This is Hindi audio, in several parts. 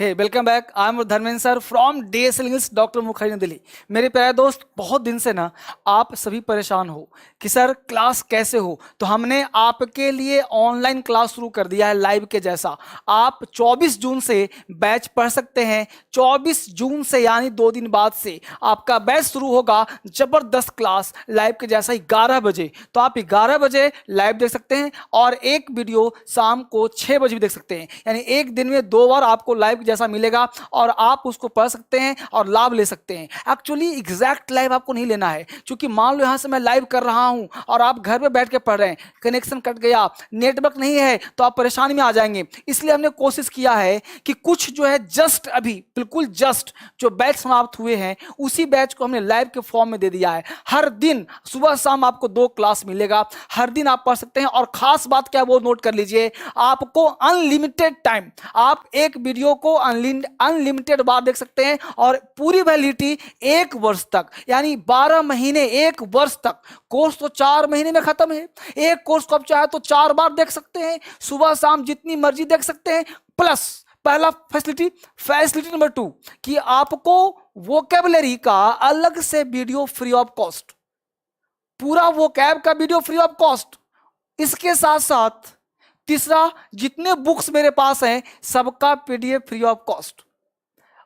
Hey welcome back. I am Dharmendra sir from DSL English doctor Mukherjee Delhi. मेरे प्यारे दोस्त, बहुत दिन से ना आप सभी परेशान हो कि सर क्लास कैसे हो, तो हमने आपके लिए ऑनलाइन क्लास शुरू कर दिया है लाइव के जैसा। आप 24 जून से बैच पढ़ सकते हैं। 24 जून से यानी 2 दिन बाद से आपका बैच शुरू होगा। जबरदस्त क्लास लाइव के जैसा 11 बजे। तो आप 11 बजे लाइव देख सकते हैं और एक वीडियो शाम को 6 बजे भी देख सकते हैं। यानी एक दिन में 2 बार आपको लाइव जैसा मिलेगा और आप उसको पढ़ सकते हैं और लाभ ले सकते हैं। एक्चुअली एग्जैक्ट लाइव आपको नहीं लेना है, क्योंकि मान लो यहां से मैं लाइव कर रहा हूं और आप घर पे बैठ के पढ़ रहे हैं, कनेक्शन कट गया, नेटवर्क नहीं है, तो आप परेशानी में आ जाएंगे। इसलिए हमने कोशिश किया है कि कुछ जो है जस्ट अभी बिल्कुल जस्ट जो बैच समाप्त हुए हैं उसी बैच को हमने लाइव के फॉर्म में दे दिया है। हर दिन सुबह शाम आपको 2 क्लास मिलेगा, हर दिन आप पढ़ सकते हैं। और खास बात क्या वो नोट कर लीजिए, आपको अनलिमिटेड टाइम, आप एक वीडियो को अनलिमिटेड बार देख सकते हैं और पूरी वैलिडिटी 1 वर्ष तक, यानी 12 महीने 1 वर्ष तक। कोर्स तो 4 महीने में खत्म है। एक कोर्स को आप चाहे तो 4 बार देख सकते हैं, सुबह शाम जितनी मर्जी देख सकते हैं। प्लस पहला फैसिलिटी नंबर 2 कि आपको वोकैबुलरी का अलग से वीडियो फ्री ऑफ कॉस्ट, पूरा वोकैब का वीडियो फ्री ऑफ कॉस्ट। इसके साथ साथ तीसरा, जितने बुक्स मेरे पास हैं सबका पीडीएफ फ्री ऑफ कॉस्ट,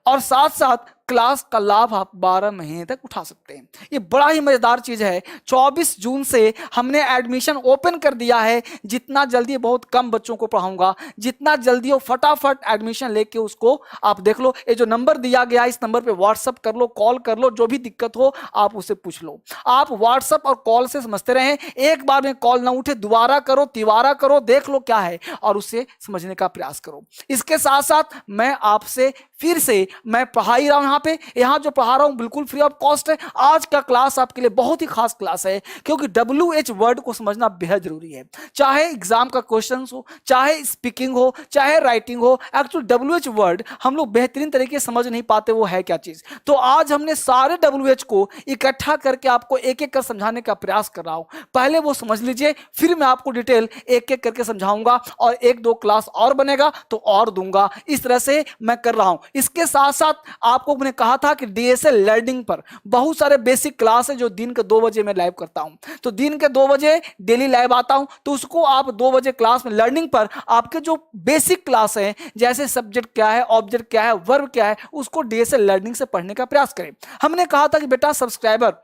और साथ साथ क्लास का लाभ आप 12 महीने तक उठा सकते हैं। ये बड़ा ही मजेदार चीज है। 24 जून से हमने एडमिशन ओपन कर दिया है। जितना जल्दी, बहुत कम बच्चों को पढ़ाऊंगा, जितना जल्दी हो फटाफट एडमिशन लेके उसको आप देख लो। ये जो नंबर दिया गया इस नंबर पे व्हाट्सअप कर लो, कॉल कर लो, जो भी दिक्कत हो आप उससे पूछ लो। आप व्हाट्सअप और कॉल से समझते रहें, एक बार में कॉल ना उठे, दोबारा करो, तिबारा करो, देख लो क्या है और उससे समझने का प्रयास करो। इसके साथ साथ मैं आपसे फिर से मैं पढ़ा ही रहा हूं। यहां जो पढ़ा रहा हूं बिल्कुल फ्री ऑफ कॉस्ट है। आज का क्लास आपके लिए बहुत ही खास क्लास है, क्योंकि WH वर्ड को समझना बेहद जरूरी है। चाहे एग्जाम का क्वेश्चन हो, चाहे स्पीकिंग हो, चाहे राइटिंग हो, एक्चुअली WH वर्ड हम लोग बेहतरीन तरीके से समझ नहीं पाते वो है क्या चीज। तो आज हमने सारे WH को इकट्ठा करके आपको एक एक कर समझाने का प्रयास कर रहा हूं। पहले वो समझ लीजिए, फिर मैं आपको डिटेल एक एक करके समझाऊंगा और 1-2 क्लास और बनेगा तो और दूंगा। इस तरह से मैं कर रहा हूं। इसके साथ साथ आपको मैंने कहा था कि डीएसएल लर्निंग पर बहुत सारे बेसिक क्लास है जो दिन के 2 बजे मैं लाइव करता हूं। तो दिन के 2 बजे डेली लाइव आता हूं, तो उसको आप 2 बजे क्लास में लर्निंग पर आपके जो बेसिक क्लास है, जैसे सब्जेक्ट क्या है, ऑब्जेक्ट क्या है, वर्ब क्या है, उसको डीएसएल लर्निंग से पढ़ने का प्रयास करें। हमने कहा था कि बेटा सब्सक्राइबर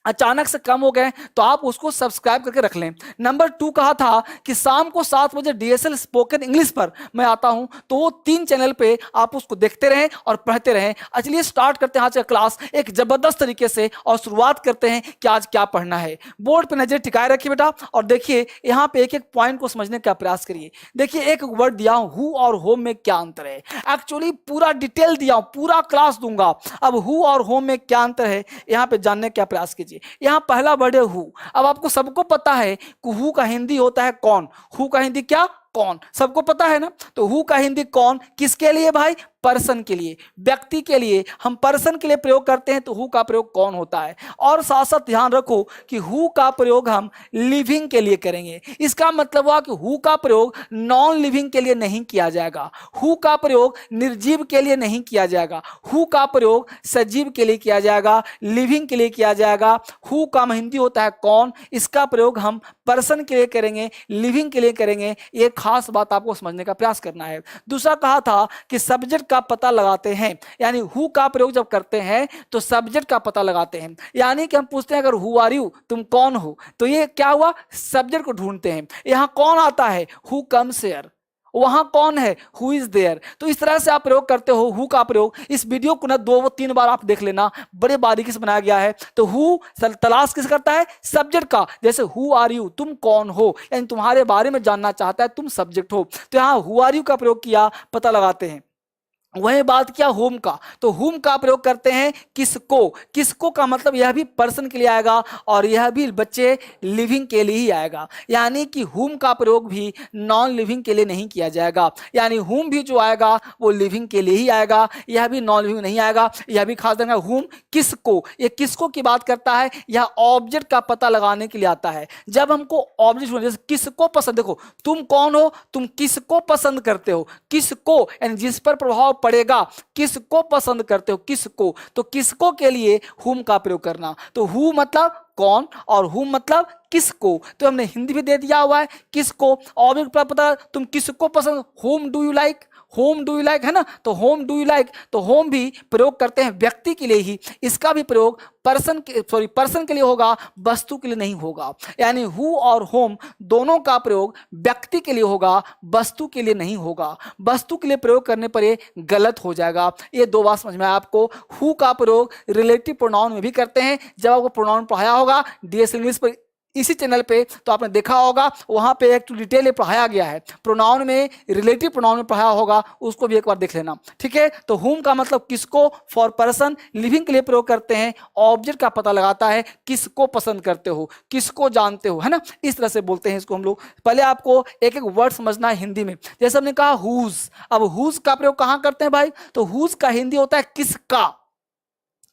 अचानक से कम हो गए तो आप उसको सब्सक्राइब करके रख लें। नंबर 2 कहा था कि शाम को 7 बजे डीएसएल स्पोकन इंग्लिश पर मैं आता हूं, तो वो 3 चैनल पे आप उसको देखते रहें और पढ़ते रहें। चलिए स्टार्ट करते हैं आज का क्लास एक जबरदस्त तरीके से और शुरुआत करते हैं कि आज क्या पढ़ना है। बोर्ड पे नजर टिकाए रखिए बेटा और देखिए यहाँ पे एक एक पॉइंट को समझने का प्रयास करिए। देखिए एक वर्ड दिया हूं, हु और होम में क्या अंतर है। एक्चुअली पूरा डिटेल दिया हूं, पूरा क्लास दूंगा। अब हु और होम में क्या अंतर है यहाँ पे जानने का प्रयास कीजिए। यहां पहला वर्ड है हु। अब आपको सबको पता है कि हु का हिंदी होता है कौन। हु का हिंदी क्या? कौन। सबको पता है ना। तो हु का हिंदी कौन किसके लिए भाई? पर्सन के लिए, व्यक्ति के लिए। हम पर्सन के लिए प्रयोग करते हैं तो हु का प्रयोग कौन होता है। और साथ साथ ध्यान रखो कि हु का प्रयोग हम लिविंग के लिए करेंगे। इसका मतलब हुआ कि हु का प्रयोग नॉन लिविंग के लिए नहीं किया जाएगा, हु का प्रयोग निर्जीव के लिए नहीं किया जाएगा, हु का प्रयोग सजीव के लिए किया जाएगा, लिविंग के लिए किया जाएगा। हु का हिंदी होता है कौन, इसका प्रयोग हम पर्सन के लिए करेंगे, लिविंग के लिए करेंगे। ये खास बात आपको समझने का प्रयास करना है। दूसरा कहा था कि सब्जेक्ट का पता लगाते हैं, यानी हु का प्रयोग जब करते हैं तो सब्जेक्ट का पता लगाते हैं। यानी कि हम पूछते हैं अगर हु आर यू, तुम कौन हो, तो ये क्या हुआ? सब्जेक्ट को ढूंढते हैं। यहां कौन आता है? Who comes here. वहां कौन है? Who is there. तो इस तरह से आप प्रयोग करते हो हु का प्रयोग। इस वीडियो को ना 2-3 बार आप देख लेना, बड़े बारीकी से बनाया गया है। तो हु तलाश किस करता है? सब्जेक्ट का। जैसे हु आर यू, तुम कौन हो, यानी तुम्हारे बारे में जानना चाहता है, तुम सब्जेक्ट हो। तो यहां हु आर यू का प्रयोग किया, पता लगाते हैं। वही बात किया होम का, तो होम का प्रयोग करते हैं किसको। किसको का मतलब यह भी पर्सन के लिए आएगा और यह भी बच्चे लिविंग के लिए ही आएगा। यानी कि होम का प्रयोग भी नॉन लिविंग के लिए नहीं किया जाएगा। यानी होम भी जो आएगा वो लिविंग के लिए ही आएगा, यह भी नॉन लिविंग नहीं आएगा। यह भी खास देना, होम किसको, ये किसको की बात करता है, यह ऑब्जेक्ट का पता लगाने के लिए आता है। जब हमको ऑब्जेक्ट जैसे किसको पसंद, देखो तुम कौन हो, तुम किसको पसंद करते हो, किसको यानी जिस पर प्रभाव पड़ेगा। किसको पसंद करते हो, किसको, तो किसको के लिए whom का प्रयोग करना। तो who मतलब कौन और whom मतलब किसको, तो हमने हिंदी भी दे दिया हुआ है किसको। ऑब्जेक्ट पर पता तुम किसको पसंद, whom do you like, home do you like है ना, तो होम डू यू लाइक, तो होम भी प्रयोग करते हैं व्यक्ति के लिए ही, इसका भी प्रयोग पर्सन के लिए होगा, वस्तु के लिए नहीं होगा। यानी हु और होम दोनों का प्रयोग व्यक्ति के लिए होगा, वस्तु के लिए नहीं होगा। वस्तु के लिए प्रयोग करने पर ये गलत हो जाएगा। ये दो बात समझ में आया आपको। हु का प्रयोग रिलेटिव प्रोनाउन में भी करते हैं, जब आपको प्रोनाउन पढ़ाया होगा डीएस इंग्लिश पर इसी चैनल पे, तो आपने देखा होगा वहां पे एक डिटेल पढ़ाया गया है, प्रोनाउन में रिलेटिव प्रोनाउन में पढ़ाया होगा, उसको भी एक बार देख लेना, ठीक है। तो हुम का मतलब किसको, फॉर पर्सन, लिविंग के लिए प्रयोग करते हैं, ऑब्जेक्ट का पता लगाता है, किसको पसंद करते हो, किसको जानते हो, है ना, इस तरह से बोलते हैं इसको हम लोग। पहले आपको एक एक वर्ड समझना है हिंदी में। जैसे हमने कहा हुज, अब हुज का प्रयोग कहां करते हैं भाई, तो हुज का हिंदी होता है किसका,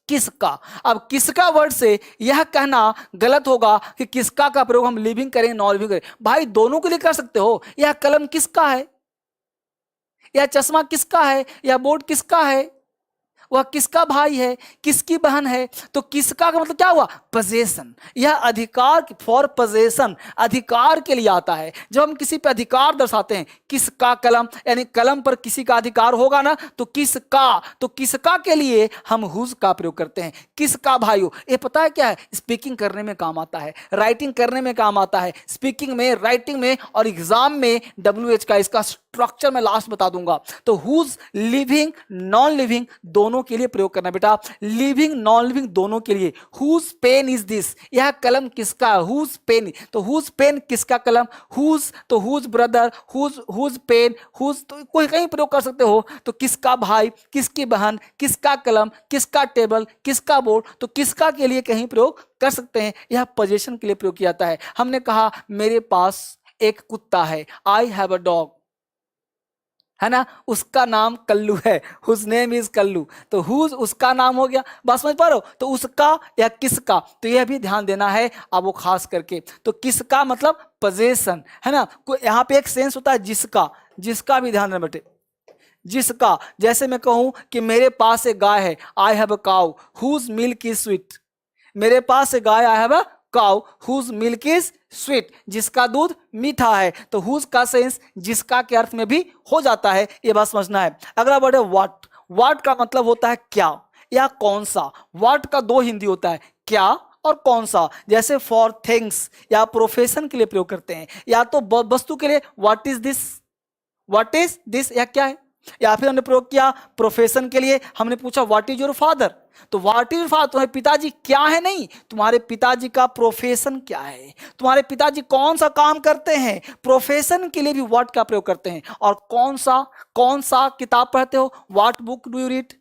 किसका। अब किसका वर्ड से यह कहना गलत होगा कि किसका का प्रयोग हम लिविंग करें नॉन लिविंग करें। भाई दोनों के लिए कर सकते हो। यह कलम किसका है, यह चश्मा किसका है, यह बोर्ड किसका है, वह किसका भाई है, किसकी बहन है। तो किसका का मतलब क्या हुआ, पोजेशन। यह अधिकार, फॉर पोजेशन, अधिकार के लिए आता है। जब हम किसी पे अधिकार दर्शाते हैं, किसका कलम, यानी कलम पर किसी का अधिकार होगा ना, तो किसका, तो किसका के लिए हम हुज का प्रयोग करते हैं। किसका भाई हो, ये पता है क्या है, स्पीकिंग करने में काम आता है, राइटिंग करने में काम आता है, स्पीकिंग में, राइटिंग में और एग्जाम में WH का इसका स्ट्रक्चर मैं लास्ट बता दूंगा। तो हुज लिविंग नॉन लिविंग दोनों के लिए प्रयोग करना बेटा, लिविंग नॉन लिविंग दोनों के लिए। हुज पेन इज दिस, यह कलम किसका, हुज पेन, तो हुज पेन किसका कलम, हुज, तो whose brother, whose pen, whose, तो कोई कहीं प्रयोग कर सकते हो। तो किसका भाई, किसकी बहन, किसका कलम, किसका टेबल, किसका बोर्ड, तो किसका के लिए कहीं प्रयोग कर सकते हैं। यह पोजीशन के लिए प्रयोग किया जाता है। हमने कहा मेरे पास एक कुत्ता है, आई हैव अ डॉग, है ना, उसका नाम कल्लू है, हुज नेम इज कल्लू, तो हुज उसका नाम हो गया। बात समझ पा रहे हो, तो उसका या किसका, तो यह भी ध्यान देना है अब वो खास करके। तो किसका मतलब पोजेशन, है ना, यहाँ पे एक सेंस होता है जिसका, जिसका भी ध्यान देना बेटे, जिसका। जैसे मैं कहूं कि मेरे पास एक गाय है, I have a cow whose milk is sweet, मेरे पास एक गाय, I have a cow whose milk is sweet, जिसका दूध मीठा है। तो हुज का सेंस जिसका के अर्थ में भी हो जाता है, ये बात समझना है। अगला वर्ड है व्हाट, व्हाट का मतलब होता है क्या या कौन सा। व्हाट का दो हिंदी होता है, क्या और कौन सा। जैसे फॉर थिंग्स या प्रोफेशन के लिए प्रयोग करते हैं, या तो वस्तु के लिए what is this, what is this या क्या है, या फिर हमने प्रयोग किया प्रोफेशन के लिए, हमने पूछा व्हाट इज योर फादर, तो व्हाट इज फादर, तुम्हारे पिताजी क्या है, नहीं, तुम्हारे पिताजी का प्रोफेशन क्या है, तुम्हारे पिताजी कौन सा काम करते हैं। प्रोफेशन के लिए भी व्हाट का प्रयोग करते हैं। और कौन सा किताब पढ़ते हो, what book do you read,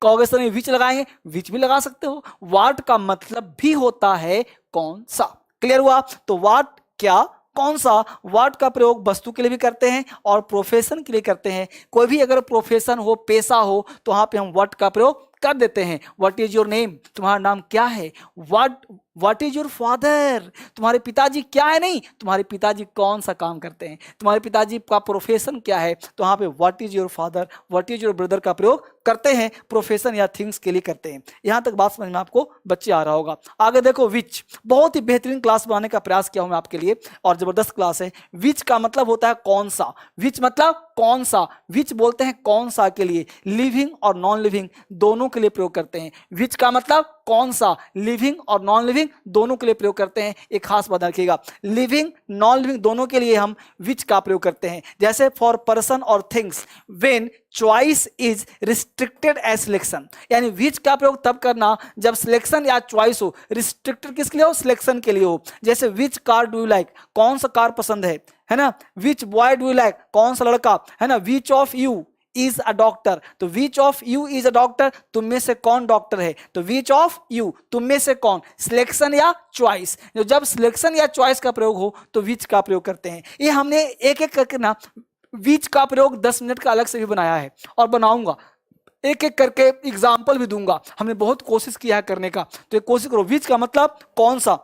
कहोगे सर में विच लगाएंगे, विच भी लगा सकते हो। व्हाट का मतलब भी होता है कौन सा। क्लियर हुआ, तो व्हाट क्या, कौन सा। व्हाट का प्रयोग वस्तु के लिए भी करते हैं और प्रोफेशन के लिए करते हैं। कोई भी अगर प्रोफेशन हो, पेशा हो, तो वहां पे हम व्हाट का प्रयोग कर देते हैं। व्हाट इज योर नेम, तुम्हारा नाम क्या है। व्हाट इज योर फादर, तुम्हारे पिताजी क्या है, नहीं, तुम्हारे पिताजी कौन सा काम करते हैं, तुम्हारे पिताजी का प्रोफेशन क्या है। तो वहां पे what is your father, what is your brother का प्रयोग करते हैं, प्रोफेशन या थिंग्स के लिए करते हैं। यहां तक बात समझ में आपको बच्चे आ रहा होगा। आगे देखो विच, बहुत ही बेहतरीन क्लास बनाने का प्रयास किया हूं मैं आपके लिए और जबरदस्त क्लास है। विच का मतलब होता है कौन सा, विच मतलब कौन सा, विच बोलते हैं कौन सा के लिए, लिविंग और नॉन लिविंग दोनों के लिए प्रयोग करते हैं। विच का मतलब कौन सा, लिविंग और नॉन लिविंग दोनों के लिए प्रयोग करते हैं। एक खास बात रखिएगा, लिविंग नॉन लिविंग दोनों के लिए हम विच का प्रयोग करते हैं। जैसे फॉर पर्सन और things when choice is restricted as selection, यानी विच का प्रयोग तब करना जब सिलेक्शन या चॉइस हो। रिस्ट्रिक्टेड किसके लिए हो, सिलेक्शन के लिए हो। जैसे which car do you like, कौन सा कार पसंद है ना। Which boy do you like, कौन सा लड़का, है ना। Which of you is a doctor, तो which of you is a doctor, तुम में से कौन डॉक्टर है। तो विच ऑफ यू, तुम में से कौन, सिलेक्शन या चॉइस। जब सिलेक्शन या चॉइस का प्रयोग हो तो विच का प्रयोग करते हैं। ये हमने एक एक करके ना विच का प्रयोग 10 मिनट का अलग से भी बनाया है और बनाऊंगा, एक एक करके एग्जाम्पल भी दूंगा। हमने बहुत कोशिश किया है करने का, तो कोशिश करो। विच का मतलब कौन सा,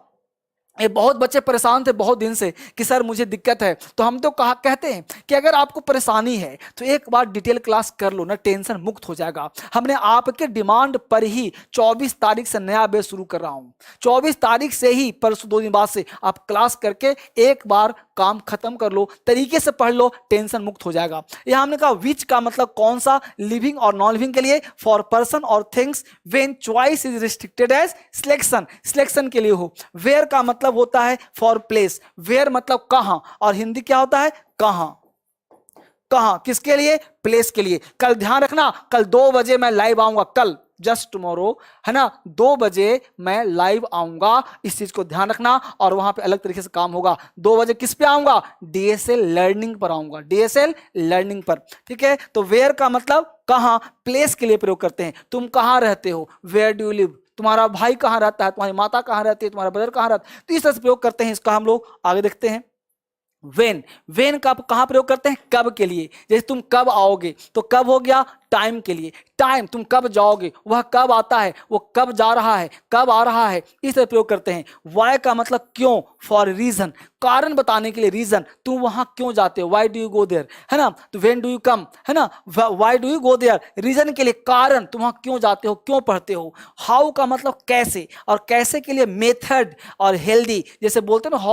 ये बहुत बच्चे परेशान थे बहुत दिन से कि सर मुझे दिक्कत है। तो हम तो कहा कहते हैं कि अगर आपको परेशानी है तो एक बार डिटेल क्लास कर लो ना, टेंशन मुक्त हो जाएगा। हमने आपके डिमांड पर ही 24 तारीख से नया बैच शुरू कर रहा हूं। 24 तारीख से ही, परसों 2 दिन बाद से आप क्लास करके एक बार काम खत्म कर लो, तरीके से पढ़ लो, टेंशन मुक्त हो जाएगा। यह हमने कहा विच का मतलब कौन सा, लिविंग और नॉन लिविंग के लिए, फॉर पर्सन और things, when choice is restricted as selection, selection के लिए हो। वेयर का मतलब होता है फॉर प्लेस, वेयर मतलब कहां, और हिंदी क्या होता है कहां, कहां किसके लिए, प्लेस के लिए। कल ध्यान रखना, कल 2 बजे मैं लाइव आऊंगा, कल जस्ट टुमारो, है ना, 2 बजे मैं लाइव आऊंगा, इस चीज को ध्यान रखना। और वहां पे अलग तरीके से काम होगा। 2 बजे किस पे आऊंगा, डीएसएल लर्निंग पर आऊंगा, डीएसएल लर्निंग पर, ठीक है। तो वेयर का मतलब कहां, प्लेस के लिए प्रयोग करते हैं। तुम कहां रहते हो, वेयर डू यू लिव, तुम्हारा भाई कहां रहता है, तुम्हारी माता कहां रहती है, तुम्हारा ब्रदर कहां रहता है, तो इस तरह से प्रयोग करते हैं। इसका हम लोग आगे देखते हैं। वेन, वेन का कहां प्रयोग करते हैं, कब के लिए। जैसे तुम कब आओगे, तो कब हो गया टाइम के लिए, टाइम तुम कब जाओगे, वह कब आता है, वो कब जा रहा है, कब आ रहा है, इस तरह प्रयोग करते हैं। वाई का मतलब क्यों, फॉर रीजन, कारण बताने के लिए, रीजन, तुम वहां क्यों जाते हो, why do you go there, है ना। तो वेन डू यू कम, है ना, why do you go there, reason के लिए, कारण, तुम वहां क्यों जाते हो, क्यों पढ़ते हो। हाउ का मतलब कैसे, और कैसे के लिए मेथड और हेल्दी, जैसे बोलते हैं ना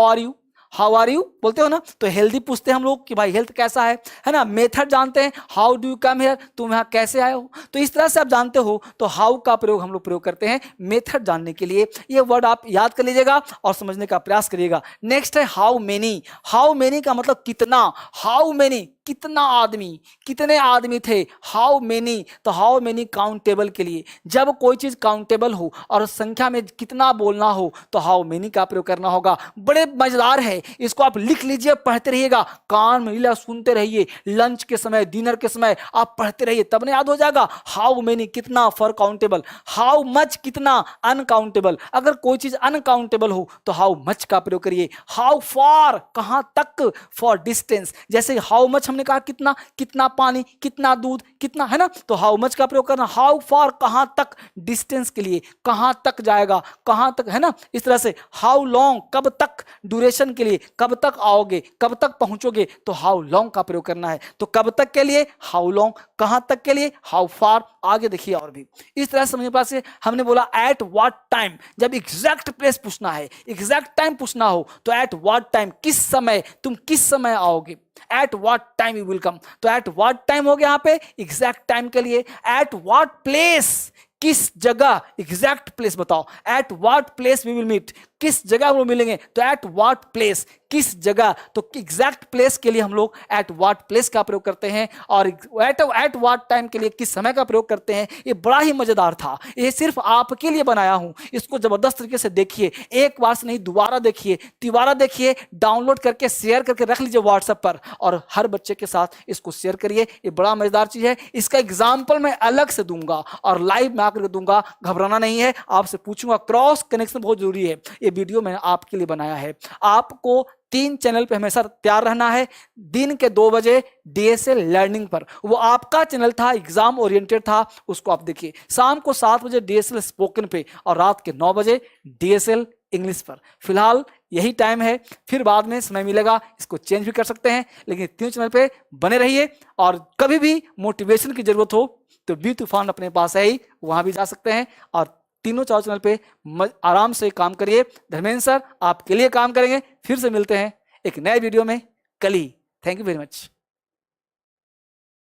हाउ आर यू बोलते हो ना, तो हेल्दी पूछते हैं हम लोग कि भाई हेल्थ कैसा है ना। मेथड जानते हैं, how do you come here, तुम यहाँ कैसे आए हो। तो इस तरह से आप जानते हो, तो हाउ का प्रयोग हम लोग प्रयोग करते हैं मेथड जानने के लिए। ये वर्ड आप याद कर लीजिएगा और समझने का प्रयास करिएगा। नेक्स्ट है हाउ मेनी, हाउ मेनी का मतलब कितना, हाउ मेनी कितना आदमी, कितने आदमी थे, हाउ मेनी, तो हाउ मेनी काउंटेबल के लिए, जब कोई चीज काउंटेबल हो और संख्या में कितना बोलना हो तो हाउ मेनी का प्रयोग करना होगा। बड़े मजेदार है, इसको आप लिख लीजिए, पढ़ते रहिएगा, कान में लीला सुनते रहिए, लंच के समय, डिनर के समय आप पढ़ते रहिए, तब नहीं याद हो जाएगा। हाउ मेनी कितना, फॉर काउंटेबल। हाउ मच कितना, अनकाउंटेबल, अगर कोई चीज अनकाउंटेबल हो तो हाउ मच का प्रयोग करिए। हाउ फार कहां तक, फॉर डिस्टेंस, जैसे हाउ मच हमने कहा कितना, कितना पानी, कितना दूध, कितना, है ना, तो हाउ मच का प्रयोग करना। हाउ फार कहां तक, डिस्टेंस के लिए, कहां तक जाएगा, कहां तक, है ना, इस तरह से। हाउ लॉन्ग कब तक, ड्यूरेशन के लिए, कब तक आओगे, कब तक पहुंचोगे, तो हाउ लॉन्ग का प्रयोग करना है। तो कब तक के लिए हाउ लॉन्ग, कहां तक के लिए हाउ फार। आगे देखिए और भी इस तरह से समझने पास। हमने बोला एट व्हाट टाइम, जब एग्जैक्ट प्लेस पूछना है, एग्जैक्ट टाइम पूछना हो तो एट व्हाट टाइम, किस समय, तुम किस समय आओगे, at what time you will come. तो एट व्हाट टाइम हो गया यहाँ पे एग्जैक्ट टाइम के लिए। एट व्हाट प्लेस, किस जगह, एग्जैक्ट प्लेस बताओ, at what place we will meet, किस जगह हम लोग मिलेंगे, तो एट व्हाट प्लेस, किस जगह, तो एग्जैक्ट प्लेस के लिए हम लोग एट व्हाट प्लेस का प्रयोग करते हैं, और एट व्हाट टाइम के लिए किस समय का प्रयोग करते हैं। ये बड़ा ही मजेदार था, ये सिर्फ आपके लिए बनाया हूं, इसको जबरदस्त तरीके से देखिए, एक बार से नहीं दोबारा देखिए, तिबारा देखिए, डाउनलोड करके शेयर करके रख लीजिए व्हाट्सएप पर, और हर बच्चे के साथ इसको शेयर करिए। ये बड़ा मजेदार चीज है, इसका एग्जाम्पल मैं अलग से दूंगा और लाइव में आकर दूंगा, घबराना नहीं है, आपसे पूछूंगा। क्रॉस कनेक्शन बहुत जरूरी है, ये वीडियो मैंने आपके लिए बनाया है। आपको 3 चैनल पे हमेशा तैयार रहना है। दिन के 2 बजे डीएसएल लर्निंग पर, वो आपका चैनल था, एग्जाम ओरिएंटेड था, उसको आप देखिए। शाम को 7 बजे डीएसएल स्पोकन पे, और रात के 9 बजे डीएसएल इंग्लिश पर। फिलहाल यही टाइम है, फिर बाद में समय मिलेगा इसको चेंज भी कर सकते हैं, लेकिन 3 चैनल पे बने रहिए। और कभी भी मोटिवेशन की जरूरत हो तो बी तूफान अपने पास है ही, वहां भी जा सकते हैं, और तीनों 4 चैनल पे आराम से काम करिए। धर्मेंद्र सर आपके लिए काम करेंगे। फिर से मिलते हैं एक नए वीडियो में कल ही। Thank you very much.